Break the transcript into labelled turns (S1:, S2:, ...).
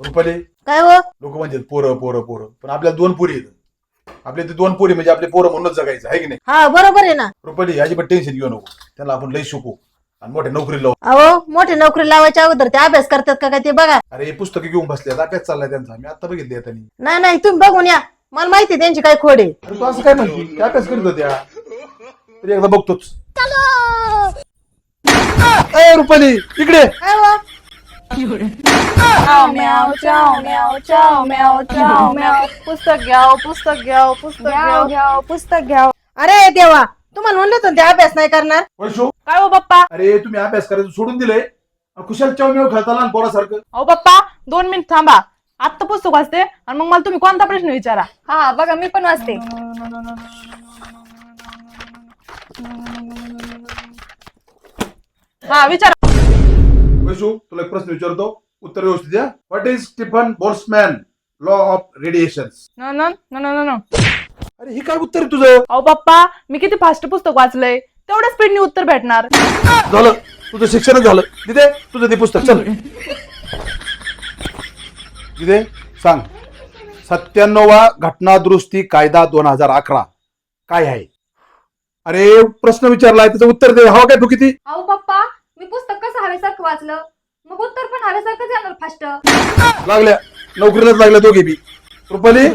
S1: रुपाली
S2: काय हो?
S1: लोक म्हणतात पोरं पोरं पोरं, पण आपल्याला 2 पोरी आहेत. आपले ते 2 पोरी म्हणजे आपले पोरं म्हणूनच जगायचं आहे की नाही?
S2: हा बरोबर आहे ना.
S1: रुपाली अजिबात टेन्शन घेऊ नको, त्यांना आपण लई शिकू आणि मोठ्या नोकरी लावू.
S2: अहो मोठी नोकरी लावायच्या अगोदर ते अभ्यास करतात का काय ते बघा.
S1: अरे पुस्तकं घेऊन बसले, अभ्यास चाललाय त्यांचा, मी आता बघितले त्यांनी.
S2: नाही नाही तुम्ही बघून या, मला माहिती आहे त्यांची काय खोड आहे.
S1: अरे तू असं काय म्हणती, त्या अभ्यास करीत होत्या तरी एकदा बघतोच. ए रुपाली इकडे.
S2: काय हो?
S3: चाव म्याव चाव म्याव चाव म्याव चाव म्याव पुस्तक घ्याव पुस्तक घ्याव पुस्तक घ्याव घ्याव पुस्तक घ्याव.
S2: अरे देवा, तुम्हाला म्हणलं होतं ना ते अभ्यास नाही करणार.
S1: वैशू,
S3: काय हो पप्पा?
S1: अरे तुम्ही अभ्यास करायचं सोडून दिलंय, कुशाल चावमेव खेळता लहान पोरासारखं.
S3: अहो पप्पा 2 मिनिट थांबा, आत्ता पुस्तक वाचते आणि मग मला तुम्ही कोणता प्रश्न विचारा.
S4: हा बघा मी पण वाचते.
S3: हा विचारा.
S1: वैशू तुला एक प्रश्न विचारतो, उत्तर व्यवस्थित द्या. What is Stefan Boltzmann law of radiation?
S3: न न न न न.
S1: अरे हे काय उत्तर आहे तुझं?
S3: अहो पप्पा मी किती फास्ट पुस्तक वाचलंय, तेवढ्या स्पीडने उत्तर भेटणार.
S1: झालं तुझं शिक्षणच झालं. तिथे तुझं ते पुस्तक चल. तिथे सांग, 97वा घटना दुरुस्ती कायदा 2011 काय आहे? अरे प्रश्न विचारलाय, त्याचं उत्तर दे. हवा काय तू किती?
S4: अहो पप्पा मी पुस्तक कसं हवेसारखं वाचलं, मग उत्तर पण हवेसारखंच येणार फास्ट.
S1: लागल्या नोकरीलाच लागल्या दोघे बी. रुपाली